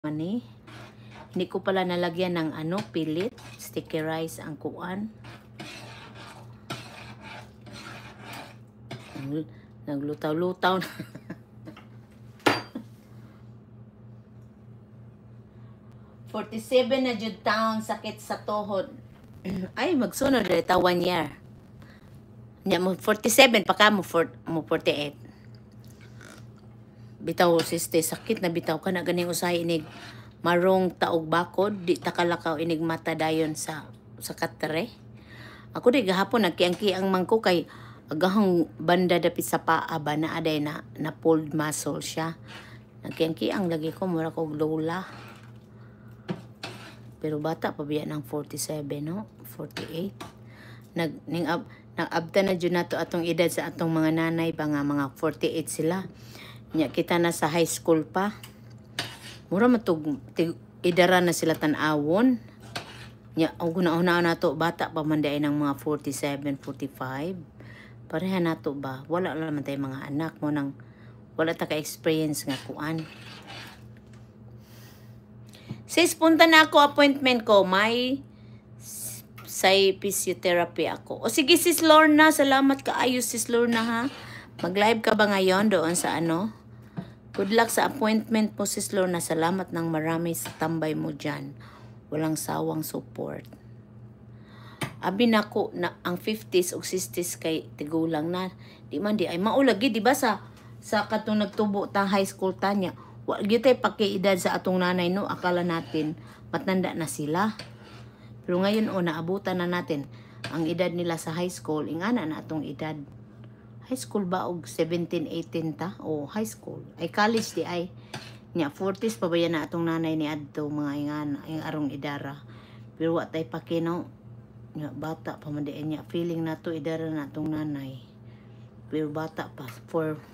Mani. Hindi ko pala nalagyan ng pilit. Stickerize ang kuan. Naglutaw-lutaw na. $47 na jud taon sakit sa tuhod. Ay, magsunod dito 1 year. Nya mo 47 pa ka mo 48. Bitaw siste sakit na bitaw ka na ganing usahay inig marong taog bakod di takalakaw inig mata dayon sa katre. Ako di gahapon nagkiang-kiang man ko kay agahang banda dapit sa paa ba na aday na pulled muscle siya. Nagkiang-kiang lagi ko mura kog lola. Pero bata pa biya ng 47 no? 48. Nag-abta na dyan nato atong edad sa atong mga nanay ba nga mga 48 sila. Nya kita na sa high school pa. Mura matug idara na sila tan-awon. Nya ang guna-una nato bata pa man day ng mga 47, 45. Pareha nato ba? Wala naman tay mga anak mo nang wala ta ka-experience nga kuan. Sis, punta na ako appointment ko. May physiotherapy ako. O sige sis Lorna, salamat kaayo sis Lorna ha. Mag-live ka ba ngayon doon sa ano? Good luck sa appointment mo sis Lorna. Salamat ng marami sa tambay mo dyan. Walang sawang support. Abi nako na ang 50s o 60s kay tigulang na. Di man di ay maulagi di ba sa katong nagtubo ta high school tanya. Wa gyud tay pakiedad sa atong nanay no, akala natin matanda na sila. Pero ngayon naabutan na natin ang edad nila sa high school, ingana na atong edad. High school ba og 17, 18 ta? O high school. Ay college di ay. Nya 40s pa ba yan na atong nanay ni adto mga ingana, ang arong idara. Pero wa tay pakinaw. Nya bata pa man di nya feeling na to idara na atong nanay. Pero bata pa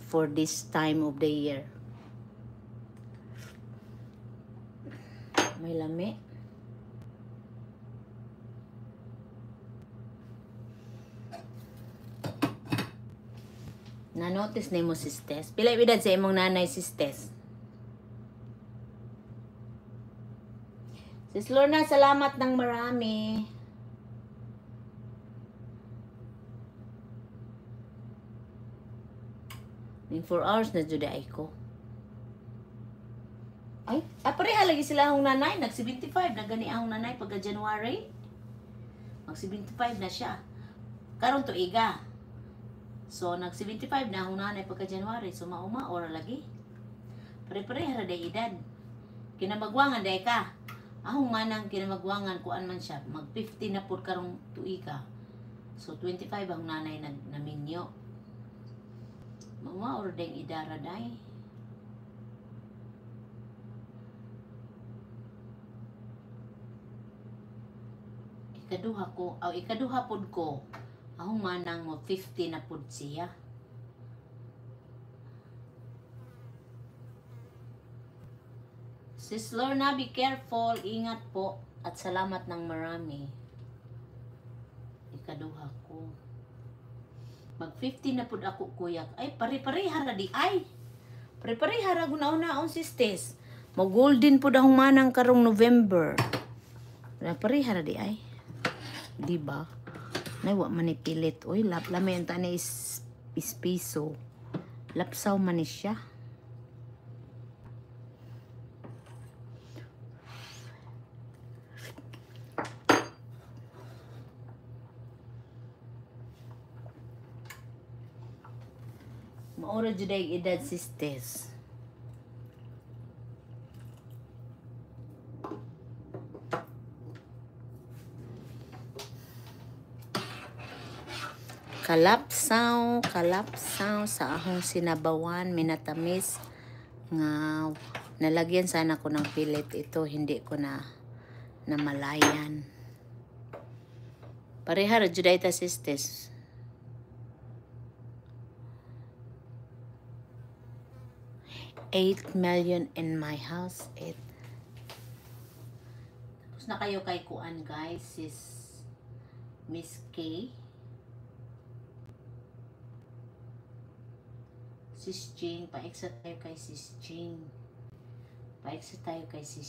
for this time of the year. May lami. Na-notice na mo sistes. Pila edad sa imong nanay sistes? Sis Lorna, salamat ng marami. Ning 4 hours na jud ay ko. Ay, pareha lagi sila akong nanay. Nag-75 na gani akong nanay pagka January. Mag-75 na siya. Karon tuiga. So, nag-75 na akong nanay pagka January. So, mauma, ora lagi. Pare-pareha day edad. Kinamagwangan day ka. Akong manang kinamagwangan, kuan man siya. Mag-50 na po karong tuiga. So, 25 ang nanay naminyo. Mauma, ora day idara day. Ikaduha pod ko. Akong manang mo 50 na pod siya. Sis Lorna, be careful. Ingat po. At salamat ng marami. Ikaduha ko. Mag 50 na pod ako kuyak. Ay, pare-pareha ra di ay. Pare-pareha ra guna-una on sistes. Mo golden pod akong manang karong November. Pare-pareha ra di ay. Diba? Naiwa manipilit. Uy, lamay ang tanay is piso. Lapsaw man siya. Maura juday edad sistes. Kalapsaw sa ahong sinabawan, minatamis nga nalagyan sana ko ng pilit ito, hindi ko na namalayan. Pareha ra juday ta sistes. $8 million in my house. Tapos na kayo kay kuan guys, sis Miss K. Sis Jane, pa-exat tayo kay Sis Jane. Pa-exit tayo kay sis